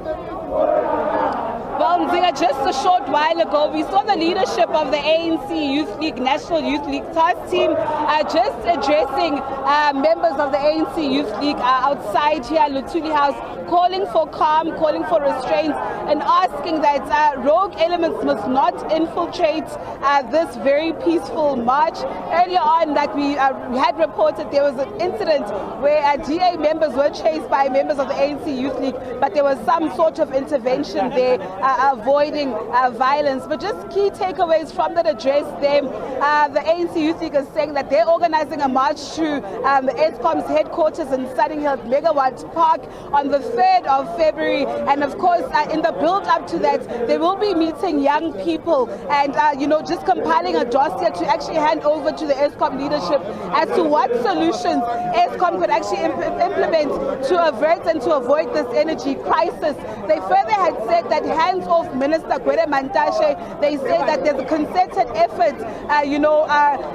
Well, Nzinga, just a short while ago, we saw the leadership of the ANC Youth League, National Youth League task team just addressing members of the ANC Youth League outside here at Luthuli House, calling for calm, calling for restraint, and asking that rogue elements must not infiltrate this very peaceful march. Earlier on, like we had reported, there was an incident where DA members were chased by members of the ANC Youth League, but there was some sort of intervention there, avoiding violence. But just key takeaways from that address them, the ANC Youth League is saying that they're organizing a march to the ESCOM's headquarters in Sunninghill Megawatt Park on the 3rd of February. And of course, in the build up to that, they will be meeting young people and, just compiling a dossier to actually hand over to the ESCOM leadership as to what solutions ESCOM could actually implement to avert and to avoid this energy crisis. They further had said that hands off Minister Gwede Mantashe. They say that there's a concerted effort,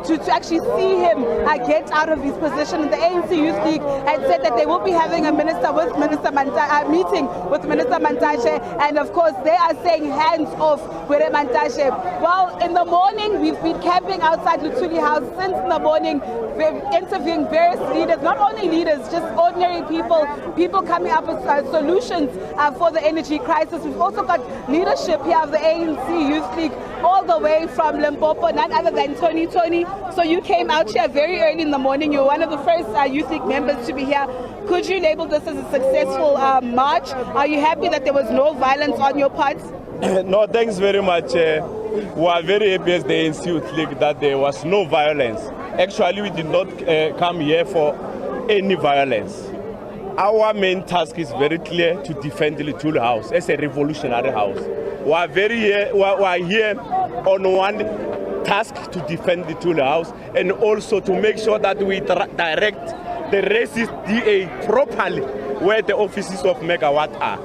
to actually see him get out of his position. The ANC Youth League had said that they will be having a meeting with Minister Mantashe, and of course they are saying hands off Gwede Mantashe. Well, in the morning we've been camping outside Luthuli House since in the morning. We're interviewing various leaders, not only leaders, just ordinary people coming up with solutions for the energy crisis. We've also got leadership here of the ANC Youth League all the way from Limpopo, none other than Tony. So you came out here very early in the morning. You're one of the first Youth League members to be here. Could you label this as a successful march? Are you happy that there was no violence on your part? No, thanks very much. We are very happy as the ANC Youth League that there was no violence. Actually, we did not come here for any violence. Our main task is very clear: to defend the Luthuli House as a revolutionary house. We are here on one task to defend the Luthuli House, and also to make sure that we direct the racist DA properly where the offices of Megawatt are.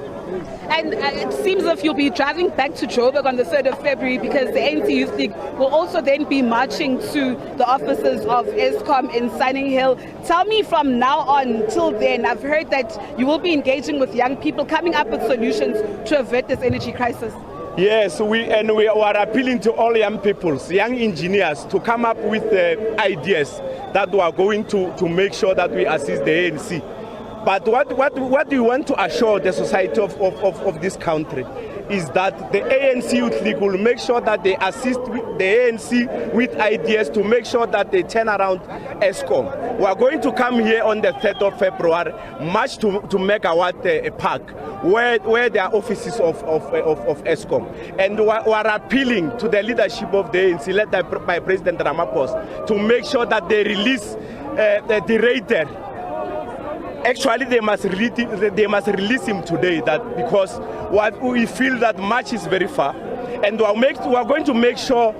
And it seems as if you'll be driving back to Joburg on the 3rd of February because the ANC Youth League will also then be marching to the offices of ESCOM in Sunninghill. Tell me from now on till then, I've heard that you will be engaging with young people, coming up with solutions to avert this energy crisis. Yes, we are appealing to all young people, young engineers, to come up with ideas that we are going to make sure that we assist the ANC. But what we want to assure the society of this country is that the ANC Youth League will make sure that they assist the ANC with ideas to make sure that they turn around ESCOM. We are going to come here on the 3rd of February, march to Megawatt Park, where there are offices of ESCOM. And we are appealing to the leadership of the ANC, led by President Ramaphosa, to make sure that they release the raider. Actually, they must release him today, because we feel that March is very far, and we are going to make sure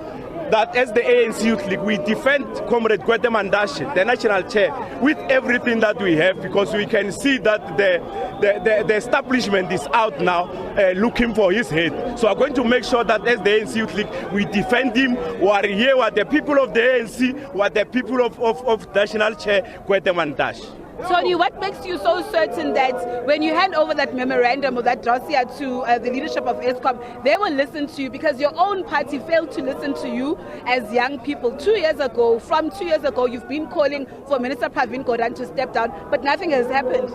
that as the ANC Youth League, we defend Comrade Gwede Mantashe, the national chair, with everything that we have, because we can see that the establishment is out now looking for his head. So we are going to make sure that as the ANC Youth League, we defend him. We are here with the people of the ANC, with the people of national chair Gwede Mantashe. Tony, what makes you so certain that when you hand over that memorandum or that dossier to the leadership of ESCOM, they will listen to you? Because your own party failed to listen to you as young people. 2 years ago, you've been calling for Minister Pravin Gordhan to step down, but nothing has happened.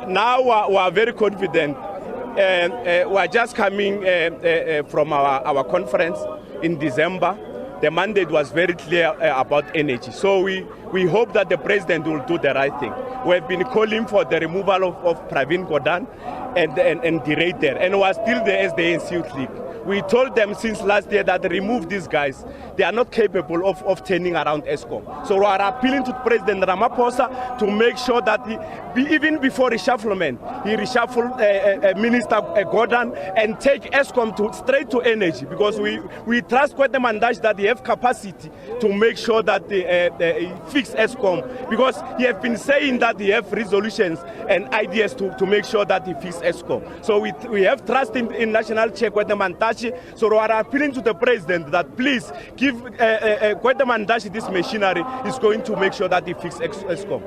Now we are very confident. We are just coming from our conference in December. The mandate was very clear about energy. So we hope that the president will do the right thing. We have been calling for the removal of Pravin Gordhan and the raider, and we are still there as the ANC Youth League. We told them since last year that remove these guys. They are not capable of turning around ESCOM. So we are appealing to President Ramaphosa to make sure that even before reshufflement, he reshuffle Minister Gordhan and take ESCOM straight to energy, because we trust Gwede Mantashe that he have capacity to make sure that they fix ESCOM, because he has been saying that he have resolutions and ideas to make sure that he fix ESCOM. So we have trust in National Chair Gwede Mantashe. So we are appealing to the president that please give Gwede Mantashe this machinery is going to make sure that he fix ESCOM.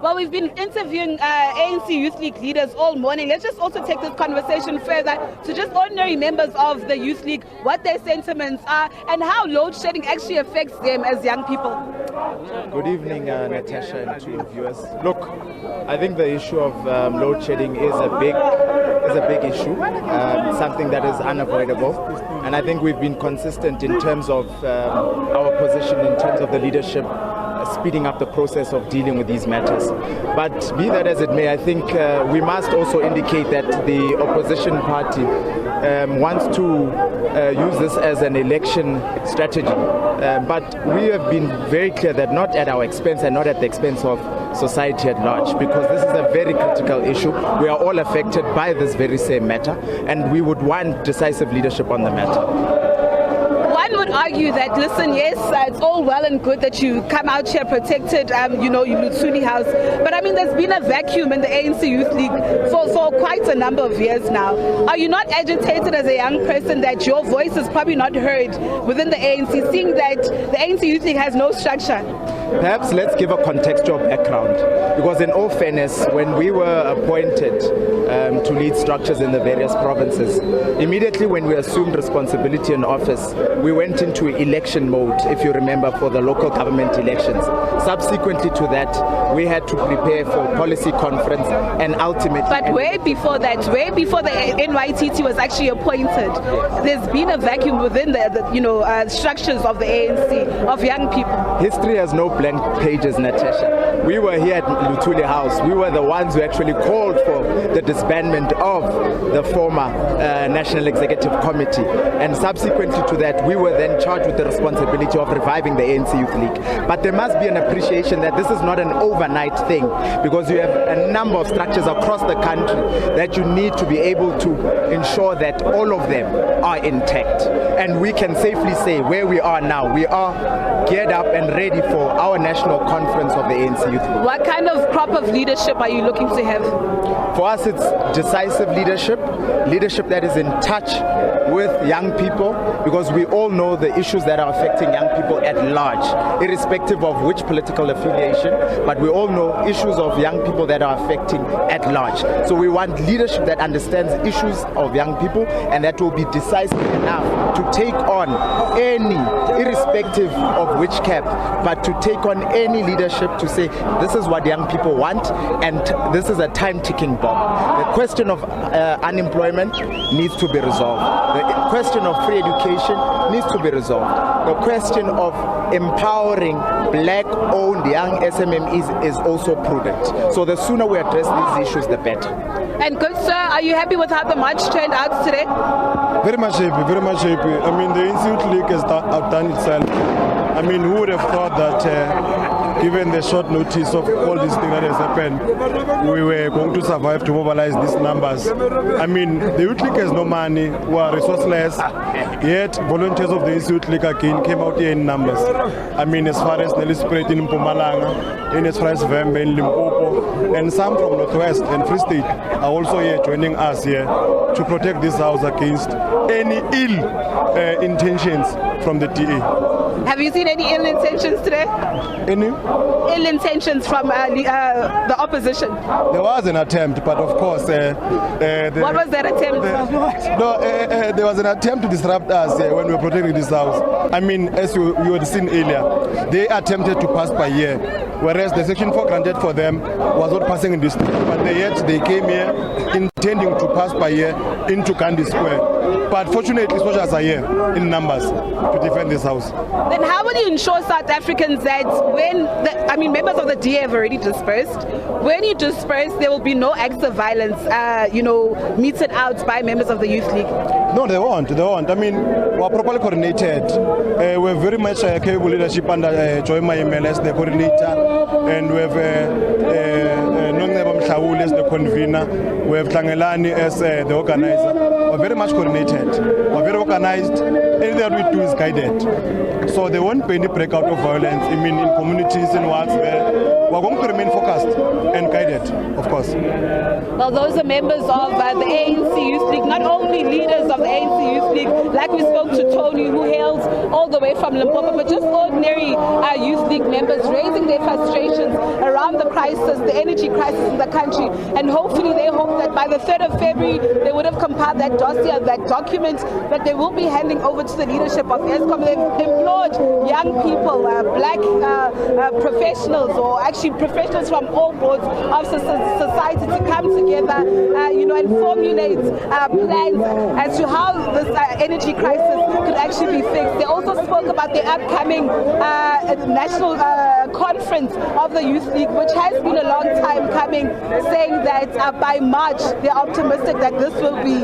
Well, we've been interviewing ANC Youth League leaders all morning. Let's just also take this conversation further to just ordinary members of the Youth League, what their sentiments are and how load shedding actually affects them as young people. Good evening, Natasha, and to viewers. Look, I think the issue of load shedding is a big issue, something that is unavoidable, and I think we've been consistent in terms of our position, in terms of the leadership, speeding up the process of dealing with these matters. But be that as it may, I think we must also indicate that the opposition party wants to use this as an election strategy. But we have been very clear that not at our expense and not at the expense of society at large, because this is a very critical issue. We are all affected by this very same matter, and we would want decisive leadership on the matter. One would argue that, listen, yes, it's all well and good that you come out here protected, you Luthuli House, but I mean, there's been a vacuum in the ANC Youth League for quite a number of years now. Are you not agitated as a young person that your voice is probably not heard within the ANC, seeing that the ANC Youth League has no structure? Perhaps let's give a contextual background, because in all fairness, when we were appointed to lead structures in the various provinces, immediately when we assumed responsibility in office, we went into election mode, if you remember, for the local government elections. Subsequently to that, we had to prepare for policy conference and ultimately... But way before that, way before the NYTT was actually appointed, there's been a vacuum within the structures of the ANC, of young people. History has no blank pages, Natasha. We were here at Luthuli House. We were the ones who actually called for the disbandment of the former National Executive Committee. And subsequently to that, we were then charged with the responsibility of reviving the ANC Youth League. But there must be an appreciation that this is not an overnight thing, because you have a number of structures across the country that you need to be able to ensure that all of them are intact. And we can safely say where we are now, we are geared up and ready for our national conference of the ANC Youth League. What kind of crop of leadership are you looking to have? For us, it's decisive leadership that is in touch with young people, because we all know the issues that are affecting young people at large, irrespective of which political affiliation, but we all know issues of young people that are affecting at large. So we want leadership that understands issues of young people and that will be decisive enough to take on any, irrespective of which camp, but to take on any leadership to say this is what young people want and this is a time-ticking bomb. The question of unemployment needs to be resolved. The question of free education needs to be resolved. The question of empowering black-owned young SMMEs is also prudent. So the sooner we address these issues, the better. And good sir, are you happy with how the march turned out today? Very much happy, very much happy. I mean, the Youth League has outdone itself. I mean, who would have thought that given the short notice of all these things that has happened, we were going to survive to mobilize these numbers. I mean, the Youth League has no money, we are resourceless, yet volunteers of the Youth League again came out here in numbers. I mean, as far as Nelly Spirit in Mpumalanga, and as far as Vembe in Limpopo, and some from Northwest and Free State are also here joining us here to protect this house against any ill intentions from the DA. Have you seen any ill intentions today? Any? Ill intentions from the opposition? There was an attempt, but of course... what was that attempt? There was an attempt to disrupt us when we were protecting this house. I mean, as you had seen earlier, they attempted to pass by here, whereas the Section 4 granted for them was not passing in this street, but yet they came here intending to pass by here into Gandhi Square. But fortunately, soldiers are here in numbers to defend this house. Then how will you ensure South Africans that when, members of the DA have already dispersed, when you disperse, there will be no acts of violence, meted out by members of the Youth League? No, they won't. I mean, we're properly coordinated. We're very much capable leadership under Joy Mayimele as the coordinator, and we have Nongeba Mhlawuli as the convener, we have Tlangelani as the organizer. We're very much coordinated. We're very organized. anything that we do is guided. So there won't be any breakout of violence, I mean, in communities and what's there. We're going to remain focused and guided, of course. Well, those are members of the ANC Youth League, not only leaders of the ANC Youth League, like we spoke to Tony, who hails all the way from Limpopo, but just ordinary Youth League members raising their frustrations around the crisis, the energy crisis in the country, and hopefully they hope that by the 3rd of February they would have compiled that dossier, that document that they will be handing over to the leadership of ESCOM. They've implored young people, black professionals, or actually professionals from all boards of society to come together, and formulate plans as to how this energy crisis could actually be fixed. They also spoke about the upcoming national conference of the Youth League, which has been a long time coming, saying that by March they're optimistic that this will be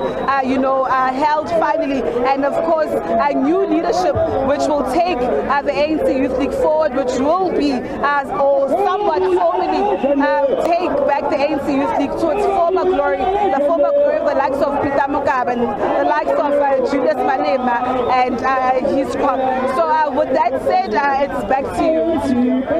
held finally, and of course a new leadership which will take the ANC Youth League forward, which will be or somewhat formally take back the ANC Youth League to its former glory, the former glory of the likes of Peter Mugabe and the likes of Julius Malema and his crop. So with that said, it's back to you.